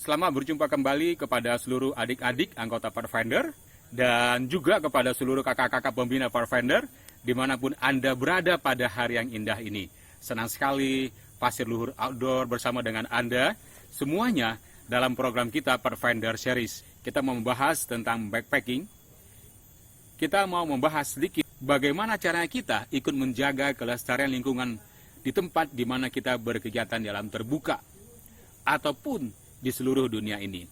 Selamat berjumpa kembali kepada seluruh adik-adik anggota Pathfinder dan juga kepada seluruh kakak-kakak pembina Pathfinder dimanapun Anda berada pada hari yang indah ini. Senang sekali Pasir Luhur Outdoor bersama dengan Anda semuanya dalam program kita Pathfinder Series. Kita mau membahas tentang backpacking. Kita mau membahas sedikit bagaimana caranya kita ikut menjaga kelestarian lingkungan di tempat di mana kita berkegiatan di alam terbuka ataupun di seluruh dunia ini.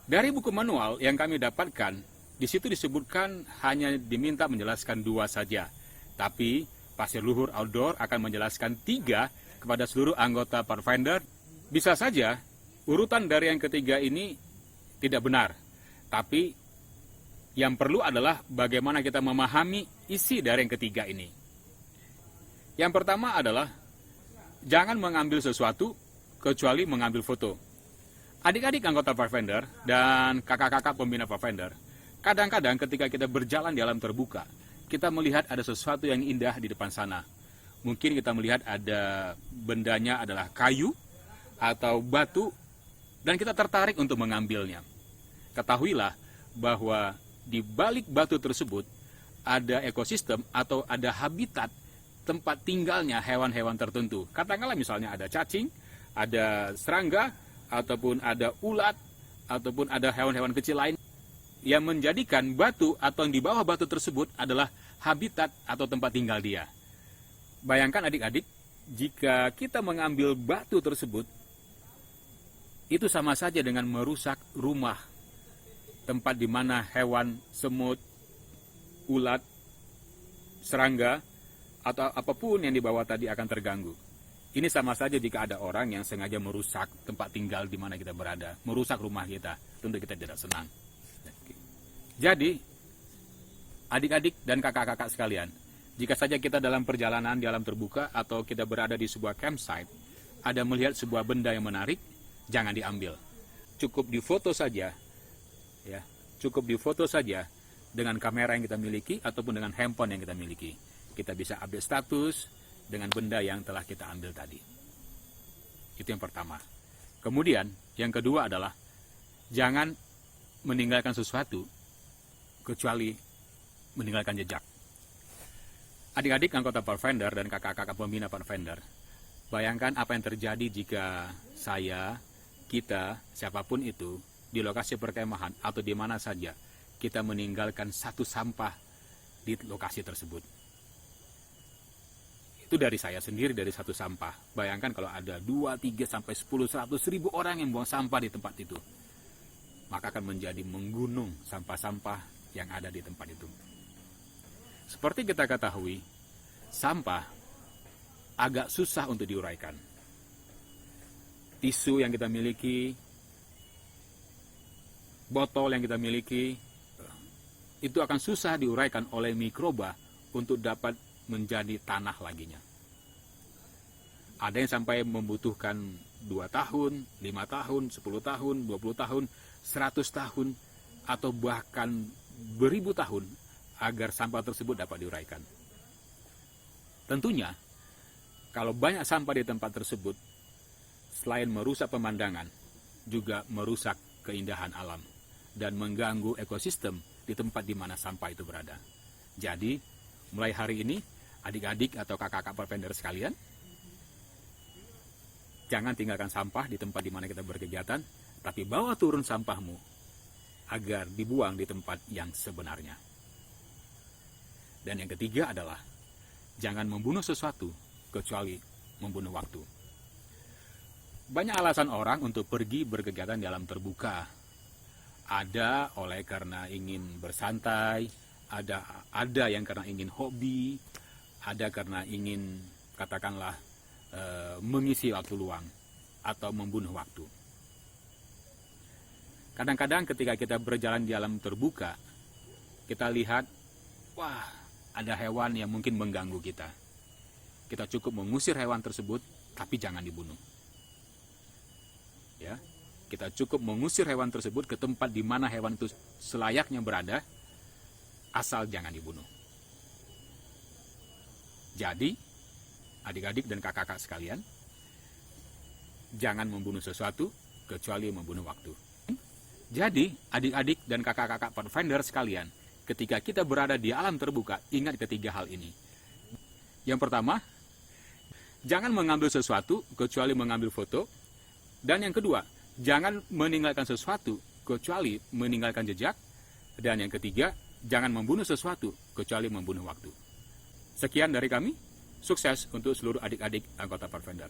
Dari buku manual yang kami dapatkan, di situ disebutkan hanya diminta menjelaskan 2 saja. Tapi Pasir Luhur Outdoor akan menjelaskan 3 kepada seluruh anggota Pathfinder. Bisa saja urutan dari yang ketiga ini tidak benar. Tapi yang perlu adalah bagaimana kita memahami isi dari yang ketiga ini. Yang pertama adalah jangan mengambil sesuatu kecuali mengambil foto. Adik-adik anggota Pathfinder dan kakak-kakak pembina Pathfinder, kadang-kadang ketika kita berjalan di alam terbuka, kita melihat ada sesuatu yang indah di depan sana. Mungkin kita melihat ada bendanya adalah kayu atau batu, dan kita tertarik untuk mengambilnya. Ketahuilah bahwa di balik batu tersebut ada ekosistem atau ada habitat tempat tinggalnya hewan-hewan tertentu. Katakanlah misalnya ada cacing, ada serangga, ataupun ada ulat, ataupun ada hewan-hewan kecil lain yang menjadikan batu atau yang di bawah batu tersebut adalah habitat atau tempat tinggal dia. Bayangkan adik-adik, jika kita mengambil batu tersebut, itu sama saja dengan merusak rumah, tempat di mana hewan, semut, ulat, serangga, atau apapun yang dibawa tadi akan terganggu. Ini sama saja jika ada orang yang sengaja merusak tempat tinggal di mana kita berada, merusak rumah kita, tentu kita tidak senang. Jadi, adik-adik dan kakak-kakak sekalian, jika saja kita dalam perjalanan di alam terbuka atau kita berada di sebuah campsite, ada melihat sebuah benda yang menarik, jangan diambil. Cukup difoto saja, ya, cukup difoto saja dengan kamera yang kita miliki ataupun dengan handphone yang kita miliki. Kita bisa update status dengan benda yang telah kita ambil tadi. Itu yang pertama. Kemudian, yang kedua adalah jangan meninggalkan sesuatu kecuali meninggalkan jejak. Adik-adik anggota Pathfinder dan kakak-kakak pembina Pathfinder, bayangkan apa yang terjadi jika saya, kita, siapapun itu, di lokasi perkemahan atau di mana saja, kita meninggalkan satu sampah di lokasi tersebut. Itu dari saya sendiri, dari satu sampah. Bayangkan kalau ada 2, 3, sampai 10, 100 ribu orang yang buang sampah di tempat itu. Maka akan menjadi menggunung sampah-sampah yang ada di tempat itu. Seperti kita ketahui, sampah agak susah untuk diuraikan. Tisu yang kita miliki, botol yang kita miliki, itu akan susah diuraikan oleh mikroba untuk dapat menjadi tanah laginya. Ada yang sampai membutuhkan 2 tahun, 5 tahun, 10 tahun, 20 tahun, 100 tahun, atau bahkan beribu tahun agar sampah tersebut dapat diuraikan. Tentunya, kalau banyak sampah di tempat tersebut, selain merusak pemandangan, juga merusak keindahan alam dan mengganggu ekosistem di tempat di mana sampah itu berada. Jadi, mulai hari ini, adik-adik atau kakak-kakak Pathfinder sekalian, jangan tinggalkan sampah di tempat di mana kita berkegiatan, tapi bawa turun sampahmu agar dibuang di tempat yang sebenarnya. Dan yang ketiga adalah, jangan membunuh sesuatu kecuali membunuh waktu. Banyak alasan orang untuk pergi berkegiatan di alam terbuka. Ada oleh karena ingin bersantai, ada yang karena ingin hobi, ada karena ingin katakanlah mengisi waktu luang atau membunuh waktu. Kadang-kadang ketika kita berjalan di alam terbuka, kita lihat, wah, ada hewan yang mungkin mengganggu kita. Kita cukup mengusir hewan tersebut, tapi jangan dibunuh. Ya, kita cukup mengusir hewan tersebut ke tempat di mana hewan itu selayaknya berada, asal jangan dibunuh. Jadi, adik-adik dan kakak-kakak sekalian, jangan membunuh sesuatu kecuali membunuh waktu. Jadi, adik-adik dan kakak-kakak Pathfinder sekalian, ketika kita berada di alam terbuka, ingat ketiga hal ini. Yang pertama, jangan mengambil sesuatu kecuali mengambil foto. Dan yang kedua, jangan meninggalkan sesuatu kecuali meninggalkan jejak. Dan yang ketiga, jangan membunuh sesuatu kecuali membunuh waktu. Sekian dari kami. Sukses untuk seluruh adik-adik anggota Pathfinder.